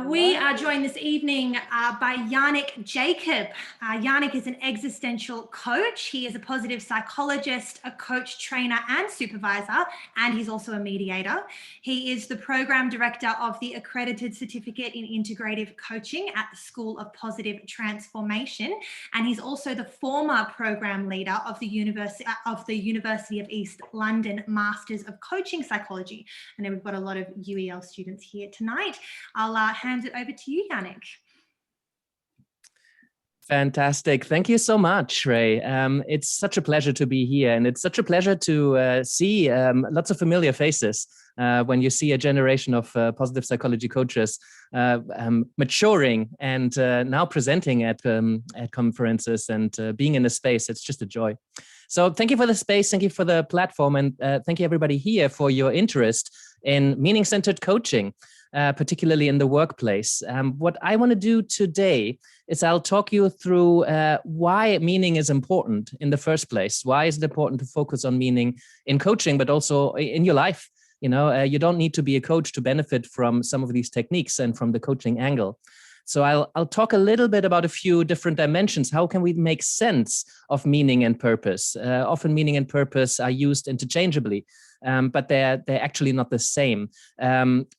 We are joined this evening by Yannick Jacob. Yannick is an existential coach. He is a positive psychologist, a coach, trainer, and supervisor, and he's also a mediator. He is the program director of the Accredited Certificate in Integrative Coaching at the School of Positive Transformation, and he's also the former program leader of the University of East London Masters of Coaching Psychology. And then we've got a lot of UEL students here tonight. I'll hand it over to you, Yannick. Fantastic. Thank you so much, Ray. It's such a pleasure to be here, and it's such a pleasure to see lots of familiar faces when you see a generation of positive psychology coaches maturing and now presenting at conferences and being in the space. It's just a joy. So thank you for the space, thank you for the platform, and thank you everybody here for your interest in meaning-centered coaching. Particularly in the workplace. What I want to do today is I'll talk you through why meaning is important in the first place. Why is it important to focus on meaning in coaching, but also in your life? You know, you don't need to be a coach to benefit from some of these techniques and from the coaching angle. So I'll talk a little bit about a few different dimensions. How can we make sense of meaning and purpose? Often meaning and purpose are used interchangeably. But they're actually not the same.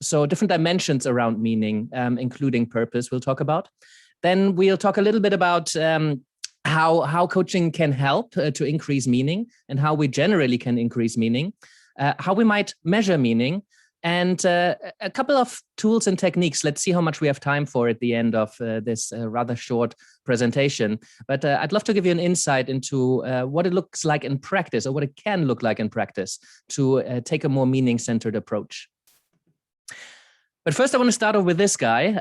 So different dimensions around meaning, including purpose, we'll talk about. Then we'll talk a little bit about how coaching can help to increase meaning and how we generally can increase meaning, how we might measure meaning, and a couple of tools and techniques. Let's see how much we have time for at the end of this rather short presentation. But I'd love to give you an insight into what it looks like in practice, or what it can look like in practice, to take a more meaning-centered approach. But first, I want to start off with this guy.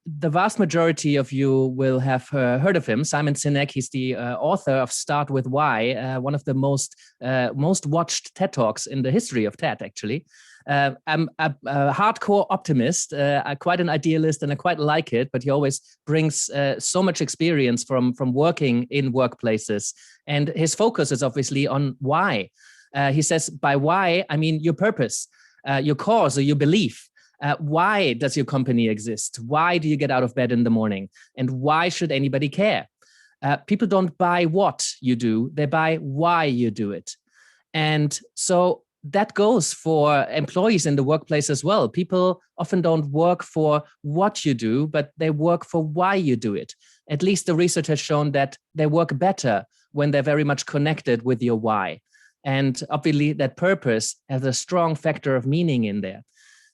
The vast majority of you will have heard of him, Simon Sinek. He's the author of Start With Why, one of the most watched TED Talks in the history of TED, actually. I'm a hardcore optimist, quite an idealist, and I quite like it, but he always brings so much experience from working in workplaces. And his focus is obviously on why. He says, by why, I mean your purpose, your cause, or your belief. Why does your company exist? Why do you get out of bed in the morning? And why should anybody care? People don't buy what you do, they buy why you do it. And so that goes for employees in the workplace as well. People often don't work for what you do, but they work for why you do it. At least the research has shown that they work better when they're very much connected with your why. And obviously that purpose has a strong factor of meaning in there.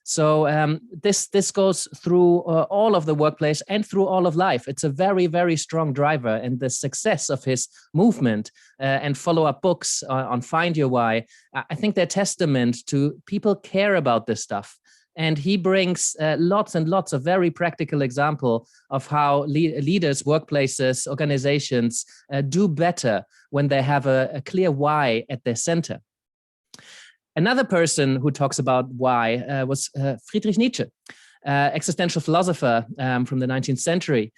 So this goes through all of the workplace and through all of life. It's a very, very strong driver, and the success of his movement and follow-up books on Find Your Why, I think they're testament to people care about this stuff. And he brings lots and lots of very practical example of how leaders, workplaces, organizations do better when they have a clear why at their center. Another person who talks about why was Friedrich Nietzsche, existential philosopher from the 19th century.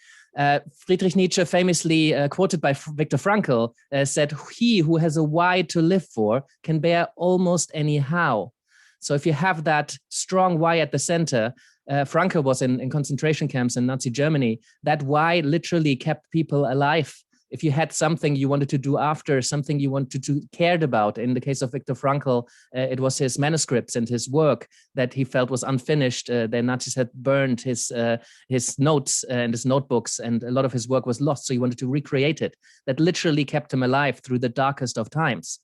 Friedrich Nietzsche, famously quoted by Viktor Frankl, said, "He who has a why to live for can bear almost any how." So if you have that strong why at the center, Frankl was in concentration camps in Nazi Germany, that why literally kept people alive. If you had something you wanted to do after, something you wanted to cared about, in the case of Viktor Frankl, it was his manuscripts and his work that he felt was unfinished. The Nazis had burned his notes and his notebooks, and a lot of his work was lost, so he wanted to recreate it. That literally kept him alive through the darkest of times.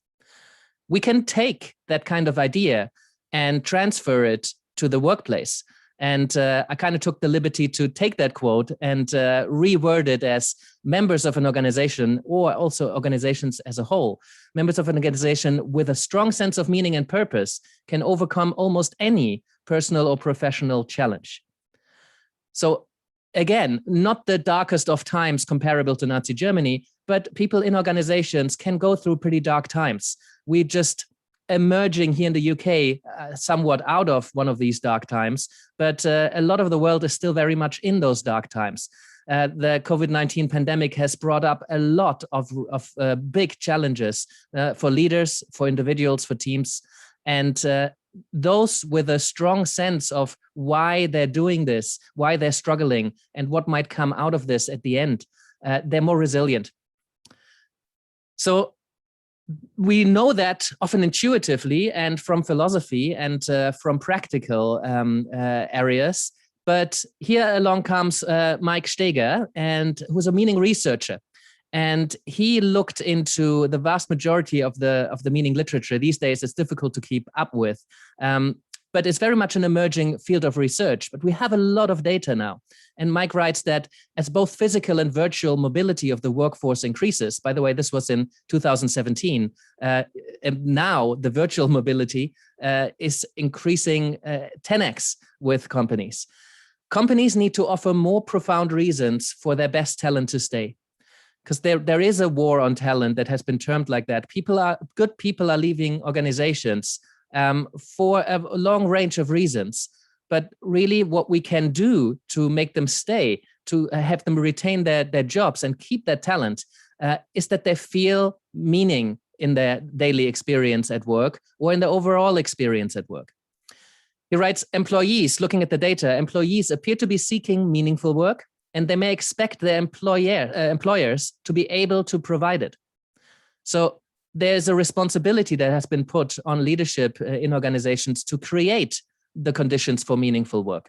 We can take that kind of idea and transfer it to the workplace. And I kind of took the liberty to take that quote and reword it as members of an organization, or also organizations as a whole. Members of an organization with a strong sense of meaning and purpose can overcome almost any personal or professional challenge. So again, not the darkest of times comparable to Nazi Germany, but people in organizations can go through pretty dark times. We just emerging here in the UK somewhat out of one of these dark times, but a lot of the world is still very much in those dark times. The COVID-19 pandemic has brought up a lot of big challenges for leaders, for individuals, for teams. And those with a strong sense of why they're doing this, why they're struggling, and what might come out of this at the end, they're more resilient. So we know that often intuitively and from philosophy and from practical areas. But here along comes Mike Steger, and who's a meaning researcher. And he looked into the vast majority of the meaning literature. These days, it's difficult to keep up with. But it's very much an emerging field of research. But we have a lot of data now. And Mike writes that as both physical and virtual mobility of the workforce increases, by the way, this was in 2017, and now the virtual mobility is increasing 10x with companies. Companies need to offer more profound reasons for their best talent to stay. Because there is a war on talent that has been termed like that. Good people are leaving organizations for a long range of reasons. But really what we can do to make them stay, to have them retain their jobs and keep their talent, is that they feel meaning in their daily experience at work or in the overall experience at work. He writes, employees, looking at the data, employees appear to be seeking meaningful work, and they may expect their employers to be able to provide it. So there's a responsibility that has been put on leadership in organizations to create the conditions for meaningful work.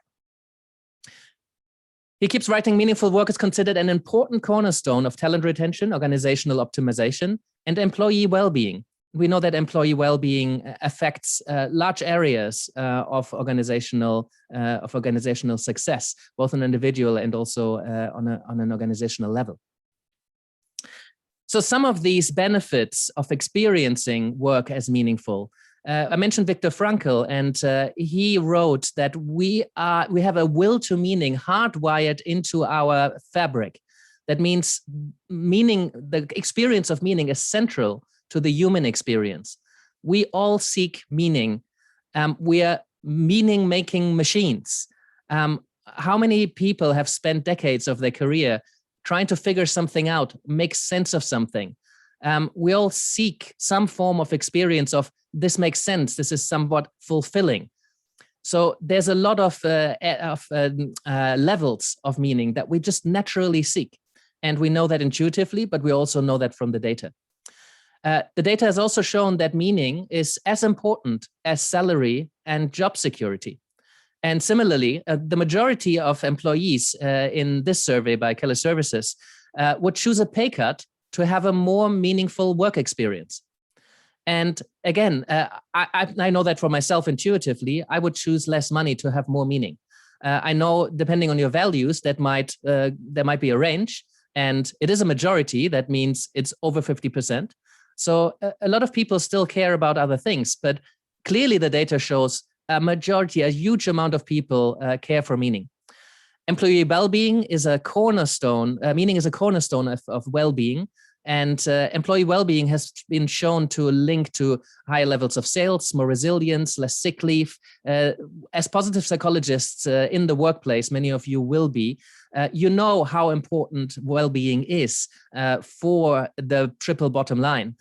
He keeps writing, meaningful work is considered an important cornerstone of talent retention, organizational optimization, and employee well-being. We know that employee well-being affects large areas of organizational success, both on an individual and also on an organizational level. So some of these benefits of experiencing work as meaningful. I mentioned Viktor Frankl, and he wrote that we have a will to meaning hardwired into our fabric. That means meaning, the experience of meaning is central to the human experience. We all seek meaning. We are meaning-making machines. How many people have spent decades of their career trying to figure something out, make sense of something? We all seek some form of experience of, this makes sense, this is somewhat fulfilling. So there's a lot of levels of meaning that we just naturally seek. And we know that intuitively, but we also know that from the data. The data has also shown that meaning is as important as salary and job security. And similarly, the majority of employees in this survey by Keller Services would choose a pay cut to have a more meaningful work experience. And again, I know that for myself intuitively, I would choose less money to have more meaning. I know, depending on your values, that there might be a range, and it is a majority. That means it's over 50%. So a lot of people still care about other things, but clearly the data shows a majority, a huge amount of people care for meaning. Employee well-being is a cornerstone, meaning is a cornerstone of well-being, and employee well-being has been shown to link to higher levels of sales, more resilience, less sick leave. As positive psychologists in the workplace, many of you will be, you know how important well-being is for the triple bottom line,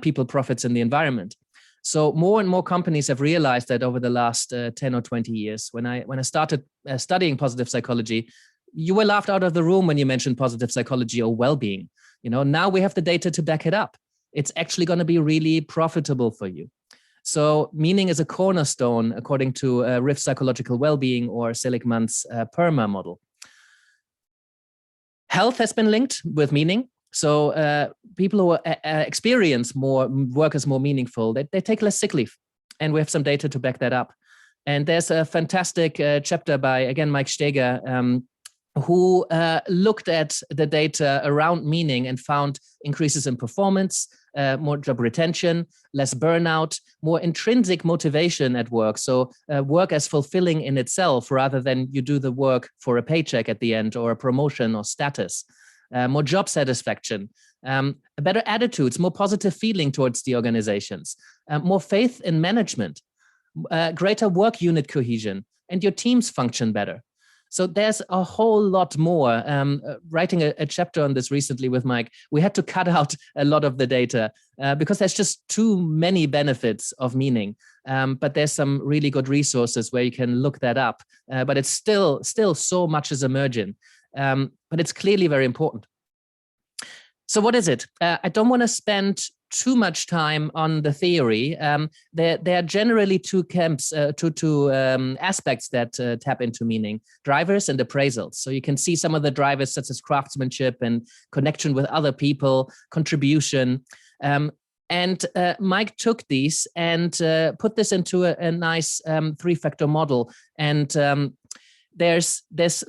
people, profits, and the environment. So more and more companies have realized that over the last 10 or 20 years. When I started studying positive psychology, you were laughed out of the room when you mentioned positive psychology or well-being. You know, now we have the data to back it up. It's actually going to be really profitable for you. So meaning is a cornerstone, according to Riff Psychological Wellbeing or Seligman's PERMA model. Health has been linked with meaning. So people who experience more work as more meaningful, they take less sick leave. And we have some data to back that up. And there's a fantastic chapter by, again, Mike Steger, who looked at the data around meaning and found increases in performance, more job retention, less burnout, more intrinsic motivation at work. So work as fulfilling in itself rather than you do the work for a paycheck at the end or a promotion or status. More job satisfaction, better attitudes, more positive feeling towards the organizations, more faith in management, greater work unit cohesion, and your teams function better. So there's a whole lot more. Writing a chapter on this recently with Mike, we had to cut out a lot of the data because there's just too many benefits of meaning. but there's some really good resources where you can look that up. But it's still so much is emerging, but it's clearly very important. So what is it? I don't want to spend too much time on the theory. There are generally two camps, two aspects that tap into meaning: drivers and appraisals. So you can see some of the drivers, such as craftsmanship and connection with other people, contribution. And Mike took these and put this into a nice three-factor model. And there's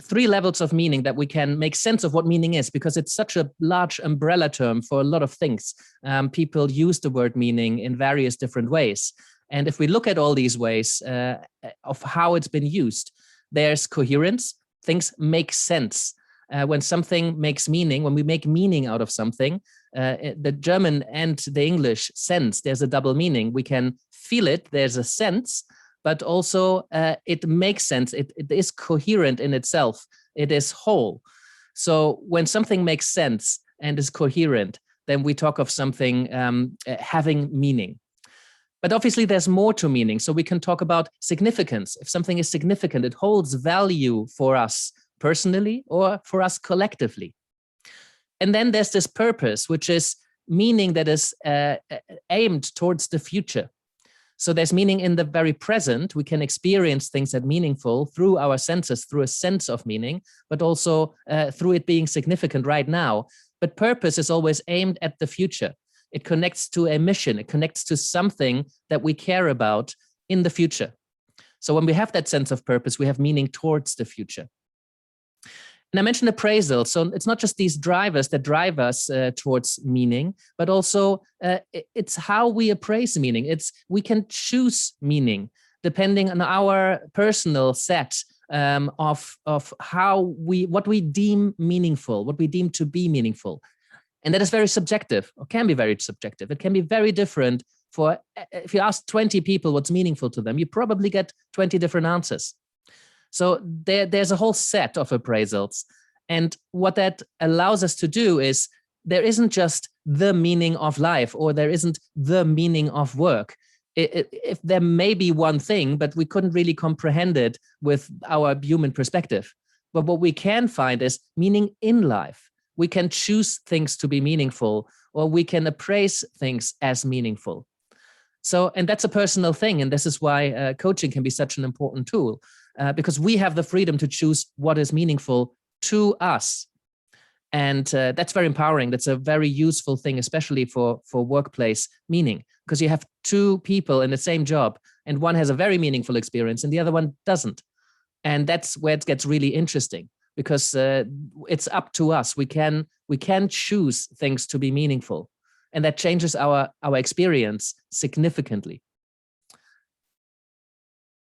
three levels of meaning that we can make sense of what meaning is, because it's such a large umbrella term for a lot of things. People use the word meaning in various different ways. And if we look at all these ways of how it's been used, there's coherence. Things make sense. When something makes meaning, when we make meaning out of something, the German and the English sense, there's a double meaning. We can feel it, there's a sense, but also it makes sense. It is coherent in itself. It is whole. So when something makes sense and is coherent, then we talk of something having meaning. But obviously there's more to meaning. So we can talk about significance. If something is significant, it holds value for us personally or for us collectively. And then there's this purpose, which is meaning that is aimed towards the future. So there's meaning in the very present. We can experience things that are meaningful through our senses, through a sense of meaning, but also through it being significant right now. But purpose is always aimed at the future. It connects to a mission. It connects to something that we care about in the future. So when we have that sense of purpose, we have meaning towards the future. And I mentioned appraisal. So it's not just these drivers that drive us towards meaning, but also it's how we appraise meaning. We can choose meaning depending on our personal set of what we deem meaningful, what we deem to be meaningful. And that is very subjective, or can be very subjective. It can be very different. If you ask 20 people what's meaningful to them, you probably get 20 different answers. So there's a whole set of appraisals. And what that allows us to do is there isn't just the meaning of life, or there isn't the meaning of work. If there may be one thing, but we couldn't really comprehend it with our human perspective. But what we can find is meaning in life. We can choose things to be meaningful, or we can appraise things as meaningful. So, and that's a personal thing. And this is why coaching can be such an important tool. Because we have the freedom to choose what is meaningful to us. And that's very empowering. That's a very useful thing, especially for workplace meaning, because you have two people in the same job, and one has a very meaningful experience and the other one doesn't. And that's where it gets really interesting, because it's up to us. We can choose things to be meaningful, and that changes our experience significantly.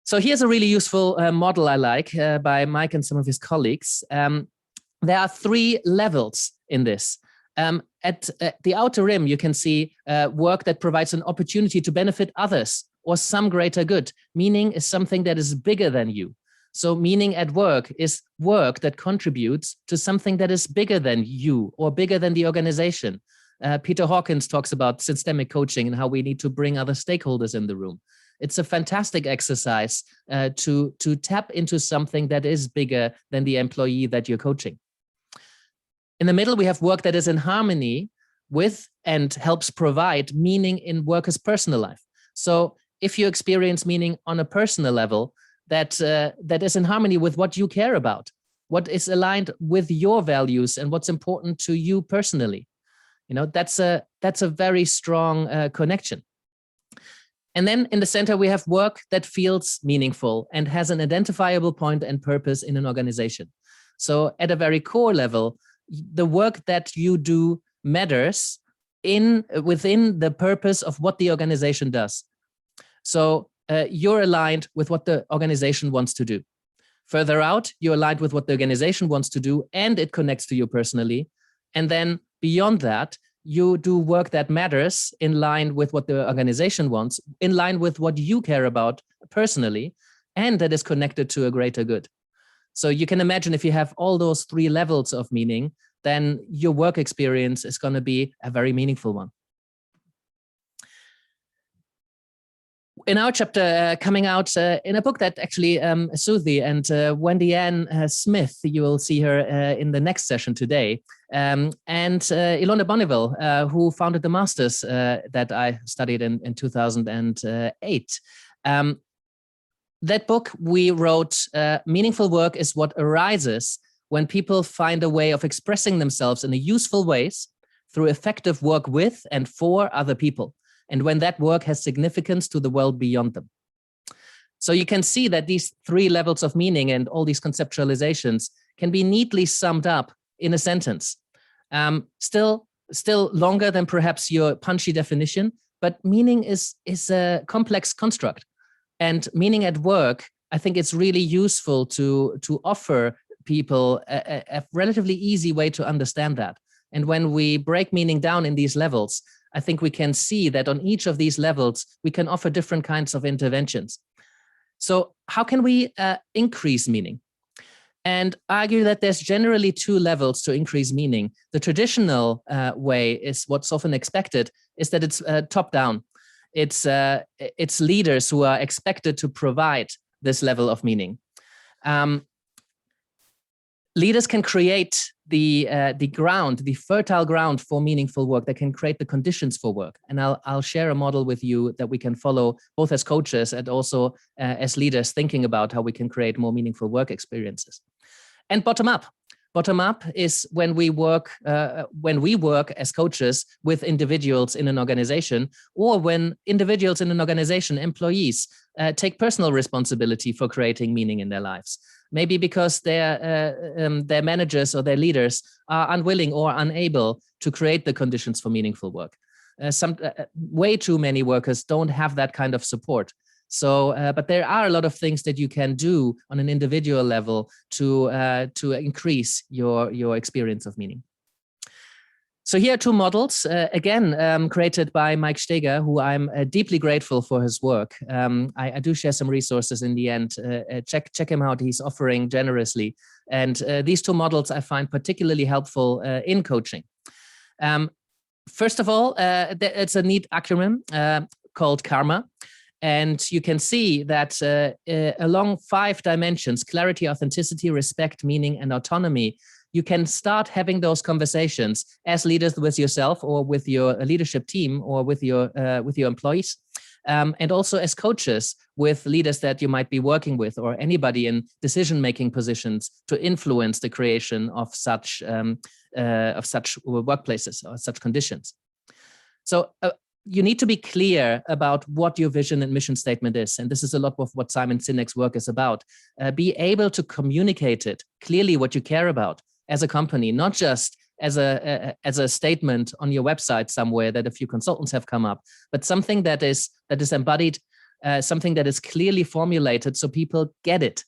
So here's a really useful model I like by Mike and some of his colleagues. There are three levels in this. At the outer rim, you can see work that provides an opportunity to benefit others or some greater good. Meaning is something that is bigger than you. So meaning at work is work that contributes to something that is bigger than you or bigger than the organization. Peter Hawkins talks about systemic coaching and how we need to bring other stakeholders in the room. It's a fantastic exercise to tap into something that is bigger than the employee that you're coaching. In the middle, we have work that is in harmony with and helps provide meaning in workers' personal life. So if you experience meaning on a personal level, that is in harmony with what you care about, what is aligned with your values and what's important to you personally, that's a very strong connection. And then in the center, we have work that feels meaningful and has an identifiable point and purpose in an organization. So at a very core level, the work that you do matters within the purpose of what the organization does. So you're aligned with what the organization wants to do. Further out, you're aligned with what the organization wants to do, and it connects to you personally. And then beyond that, you do work that matters in line with what the organization wants, in line with what you care about personally, and that is connected to a greater good. So you can imagine if you have all those three levels of meaning, then your work experience is going to be a very meaningful one. in our chapter coming out in a book that actually Suzy and Wendy-Ann Smith, you will see her in the next session today, and Ilona Boniwell, who founded the Masters that I studied in 2008. That book we wrote, Meaningful Work is What Arises When People Find a Way of Expressing Themselves in a useful ways through effective work with and for other people, and when that work has significance to the world beyond them. So you can see that these three levels of meaning and all these conceptualizations can be neatly summed up in a sentence. Still longer than perhaps your punchy definition, but meaning is a complex construct. And meaning at work, I think it's really useful to offer people a relatively easy way to understand that. And when we break meaning down in these levels, I think we can see that on each of these levels, we can offer different kinds of interventions. So how can we increase meaning? And argue that there's generally two levels to increase meaning. The traditional way is what's often expected, is that it's top down. It's leaders who are expected to provide this level of meaning. Leaders can create the fertile ground for meaningful work. They can create the conditions for work. And I'll share a model with you that we can follow both as coaches and also as leaders thinking about how we can create more meaningful work experiences. And bottom up. Bottom up is when we work as coaches with individuals in an organization, or when individuals in an organization, employees, take personal responsibility for creating meaning in their lives. Maybe because their managers or their leaders are unwilling or unable to create the conditions for meaningful work. Way too many workers don't have that kind of support. So, but there are a lot of things that you can do on an individual level to increase your experience of meaning. So here are two models, again, created by Mike Steger, who I'm deeply grateful for his work. I do share some resources in the end. Check him out. He's offering generously. And these two models I find particularly helpful in coaching. First of all, it's a neat acronym called KARMA. And you can see that along 5 dimensions, clarity, authenticity, respect, meaning, and autonomy, you can start having those conversations as leaders with yourself or with your leadership team or with your employees. And also as coaches with leaders that you might be working with or anybody in decision-making positions to influence the creation of such workplaces or such conditions. So you need to be clear about what your vision and mission statement is. And this is a lot of what Simon Sinek's work is about. Be able to communicate it clearly, what you care about as a company, not just as a statement on your website somewhere that a few consultants have come up, but something that is embodied, something that is clearly formulated so people get it,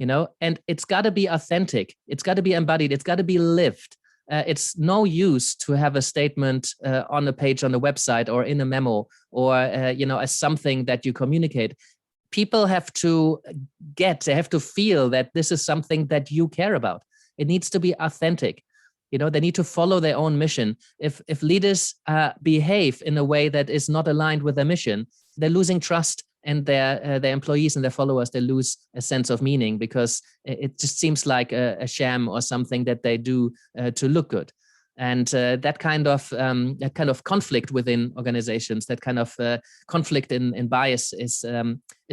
and it's got to be authentic. It's got to be embodied. It's got to be lived. It's no use to have a statement on a page on a website or in a memo or, as something that you communicate. People have to they have to feel that this is something that you care about. It needs to be authentic. They need to follow their own mission. If leaders behave in a way that is not aligned with their mission, they're losing trust, and their employees and their followers, they lose a sense of meaning because it just seems like a sham or something that they do to look good. And that kind of conflict within organizations, that kind of conflict in bias is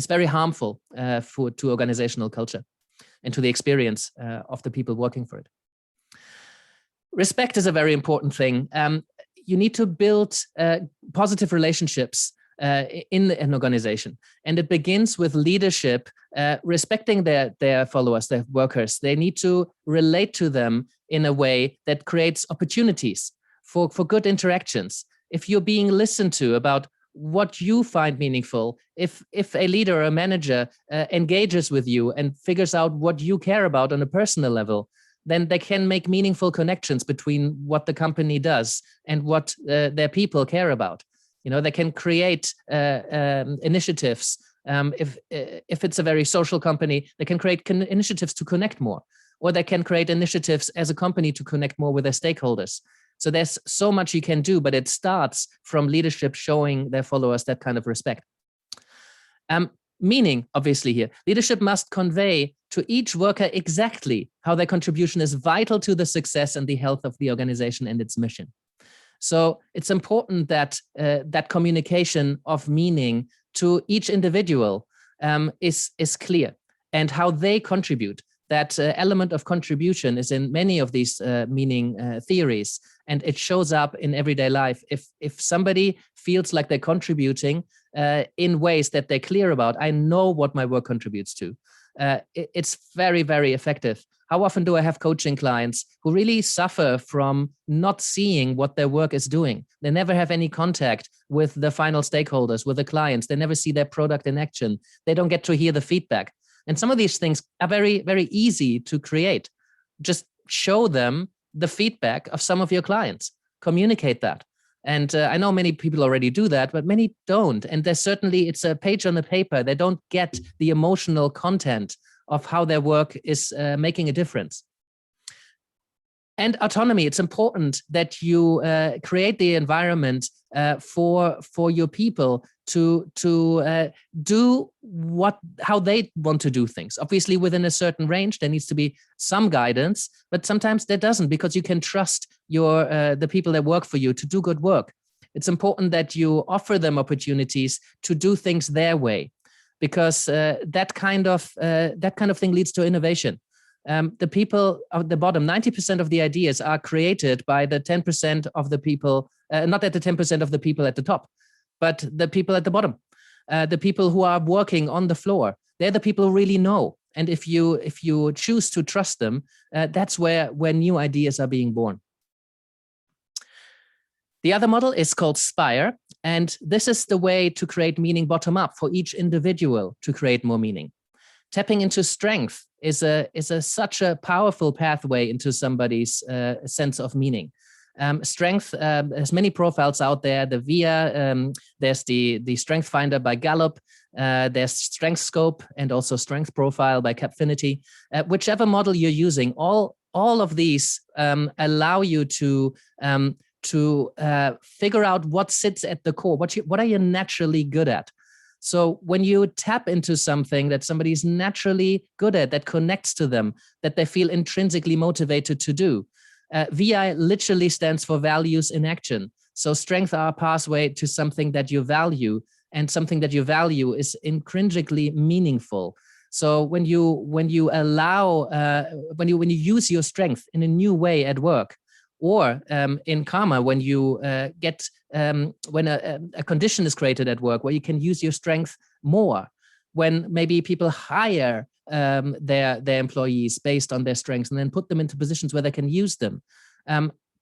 very harmful to organizational culture and to the experience of the people working for it. Respect is a very important thing. You need to build positive relationships in an organization. And it begins with leadership respecting their followers, their workers. They need to relate to them in a way that creates opportunities for good interactions. If you're being listened to about what you find meaningful, if a leader or a manager engages with you and figures out what you care about on a personal level, then they can make meaningful connections between what the company does and what their people care about. They can create initiatives. If it's a very social company, they can create initiatives to connect more, or they can create initiatives as a company to connect more with their stakeholders. So there's so much you can do, but it starts from leadership showing their followers that kind of respect. Meaning, obviously here, leadership must convey to each worker exactly how their contribution is vital to the success and the health of the organization and its mission. So it's important that that communication of meaning to each individual is clear, and how they contribute. That element of contribution is in many of these meaning theories, and it shows up in everyday life. If somebody feels like they're contributing in ways that they're clear about, I know what my work contributes to, it's very, very effective. How often do I have coaching clients who really suffer from not seeing what their work is doing? They never have any contact with the final stakeholders, with the clients. They never see their product in action. They don't get to hear the feedback. And some of these things are very, very easy to create. Just show them the feedback of some of your clients. Communicate that. And I know many people already do that, but many don't. And there's certainly, it's a page on the paper. They don't get the emotional content of how their work is making a difference. And autonomy, it's important that you create the environment for your people to do how they want to do things. Obviously, within a certain range, there needs to be some guidance, but sometimes there doesn't, because you can trust the people that work for you to do good work. It's important that you offer them opportunities to do things their way, because that kind of thing leads to innovation. The people at the bottom, 90% of the ideas are created by the 10% of the people, not at the 10% of the people at the top, but the people at the bottom, the people who are working on the floor. They're the people who really know. And if you choose to trust them, that's where new ideas are being born. The other model is called SPIRE, and this is the way to create meaning bottom up for each individual to create more meaning. Tapping into strength is such a powerful pathway into somebody's sense of meaning. Strength, there's many profiles out there. The VIA, there's the Strength Finder by Gallup, there's Strength Scope, and also Strength Profile by Capfinity. Whichever model you're using, all of these allow you to figure out what sits at the core. What are you naturally good at? So when you tap into something that somebody's naturally good at, that connects to them, that they feel intrinsically motivated to do, VI literally stands for values in action. So strengths are a pathway to something that you value, and something that you value is intrinsically meaningful. So when you allow, when you use your strength in a new way at work, or in karma, when you when a condition is created at work where you can use your strength more, when maybe people hire their employees based on their strengths and then put them into positions where they can use them,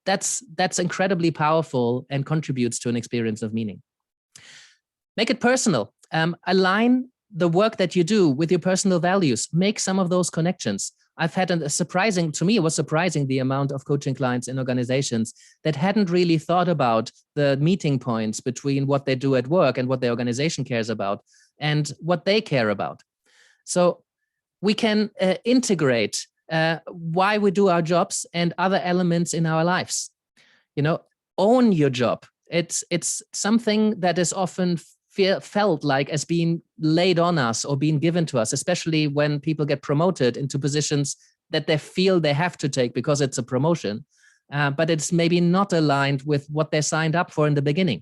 that's incredibly powerful and contributes to an experience of meaning. Make it personal. Align the work that you do with your personal values. Make some of those connections. I've had to me, it was surprising the amount of coaching clients in organizations that hadn't really thought about the meeting points between what they do at work and what the organization cares about and what they care about. So we can integrate why we do our jobs and other elements in our lives. Own your job. It's something that is often felt like as being laid on us or being given to us, especially when people get promoted into positions that they feel they have to take because it's a promotion, but it's maybe not aligned with what they signed up for in the beginning.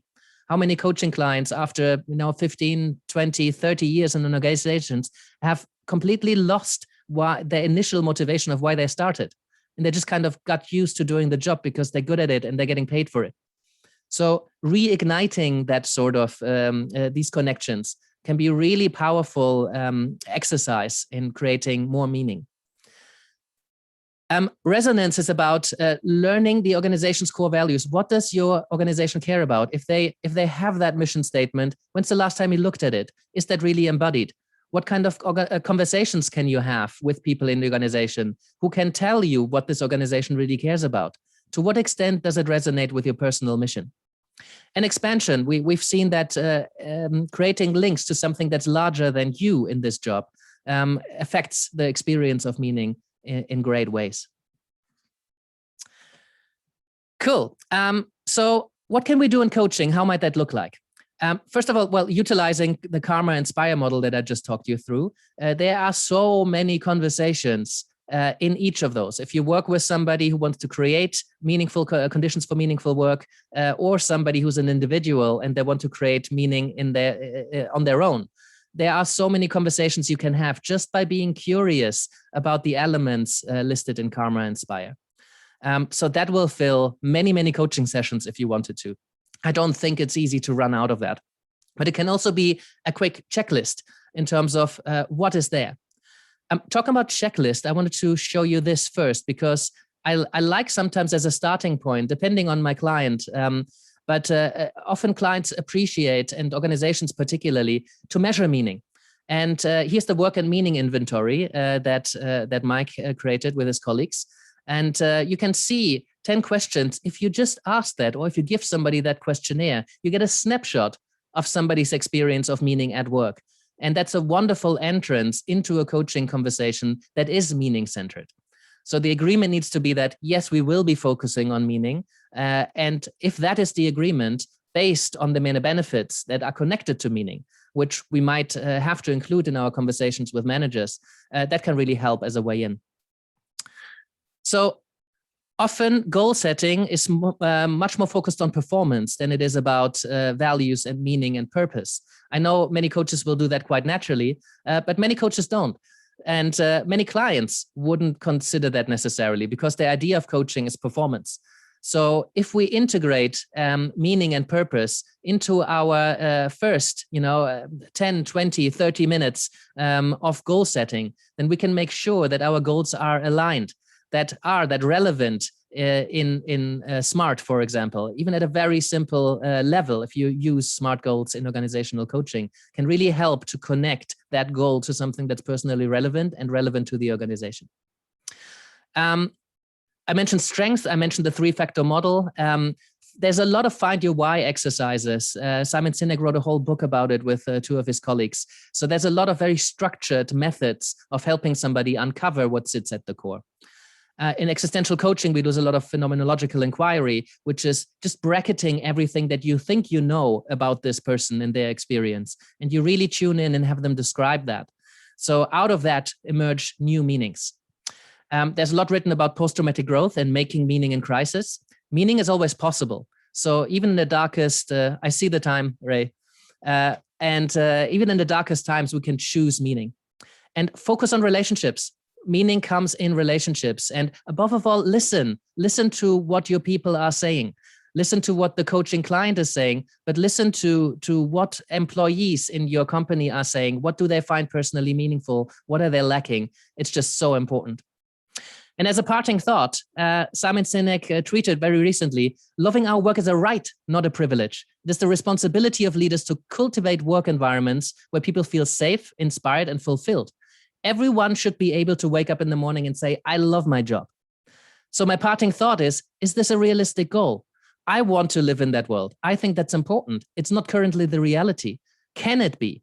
How many coaching clients after 15, 20, 30 years in an organization have completely lost their initial motivation of why they started, and they just kind of got used to doing the job because they're good at it and they're getting paid for it. So reigniting that sort of these connections can be a really powerful exercise in creating more meaning. Resonance is about learning the organization's core values. What does your organization care about? If they have that mission statement, when's the last time you looked at it? Is that really embodied? What kind of conversations can you have with people in the organization who can tell you what this organization really cares about? To what extent does it resonate with your personal mission? And expansion, we've seen that creating links to something that's larger than you in this job affects the experience of meaning in great ways. Cool. So what can we do in coaching? How might that look like? First of all, well, utilizing the Karma and SPIRE model that I just talked you through, there are so many conversations in each of those. If you work with somebody who wants to create meaningful conditions for meaningful work, or somebody who's an individual and they want to create meaning in on their own, there are so many conversations you can have just by being curious about the elements listed in Karma and SPIRE. So that will fill many, many coaching sessions if you wanted to. I don't think it's easy to run out of that, but it can also be a quick checklist in terms of what is there. Talking about checklist, I wanted to show you this first because I like sometimes as a starting point, depending on my client, but often clients appreciate, and organizations particularly, to measure meaning. And here's the work and meaning inventory that Mike created with his colleagues. And you can see 10 questions. If you just ask that, or if you give somebody that questionnaire, you get a snapshot of somebody's experience of meaning at work. And that's a wonderful entrance into a coaching conversation that is meaning-centered. So the agreement needs to be that, yes, we will be focusing on meaning. And if that is the agreement, based on the many benefits that are connected to meaning, which we might have to include in our conversations with managers, that can really help as a way in. So often goal setting is much more focused on performance than it is about values and meaning and purpose. I know many coaches will do that quite naturally, but many coaches don't. And many clients wouldn't consider that necessarily because the idea of coaching is performance. So if we integrate meaning and purpose into our first 10, 20, 30 minutes of goal setting, then we can make sure that our goals are aligned, that relevant in SMART, for example. Even at a very simple level, if you use SMART goals in organizational coaching, can really help to connect that goal to something that's personally relevant and relevant to the organization. I mentioned strength. I mentioned the 3-factor model. There's a lot of Find Your Why exercises. Simon Sinek wrote a whole book about it with 2 of his colleagues. So there's a lot of very structured methods of helping somebody uncover what sits at the core. In existential coaching, we do a lot of phenomenological inquiry, which is just bracketing everything that you think you know about this person and their experience. And you really tune in and have them describe that. So out of that emerge new meanings. There's a lot written about post-traumatic growth and making meaning in crisis. Meaning is always possible. So even in the darkest, I see the time, Ray, and even in the darkest times, we can choose meaning. And focus on relationships. Meaning comes in relationships. And above all, listen to what your people are saying. Listen to what the coaching client is saying, but listen to what employees in your company are saying. What do they find personally meaningful? What are they lacking? It's just so important. And as a parting thought, Simon Sinek tweeted very recently, loving our work is a right, not a privilege. It is the responsibility of leaders to cultivate work environments where people feel safe, inspired, and fulfilled. Everyone should be able to wake up in the morning and say, I love my job. So my parting thought is this a realistic goal? I want to live in that world. I think that's important. It's not currently the reality. Can it be?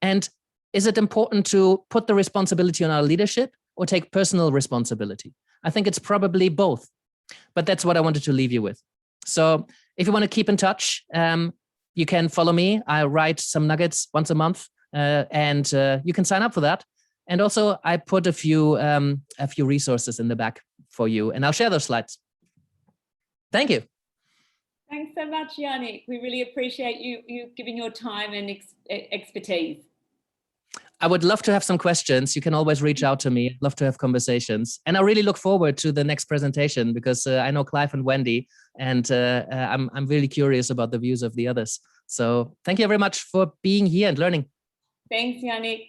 And is it important to put the responsibility on our leadership or take personal responsibility? I think it's probably both, but that's what I wanted to leave you with. So if you want to keep in touch, you can follow me. I write some nuggets once a month, and you can sign up for that. And also I put a few resources in the back for you, and I'll share those slides. Thank you. Thanks so much, Yannick. We really appreciate you giving your time and expertise. I would love to have some questions. You can always reach out to me. I'd love to have conversations. And I really look forward to the next presentation because I know Clive and Wendy, and I'm really curious about the views of the others. So thank you very much for being here and learning. Thanks, Yannick.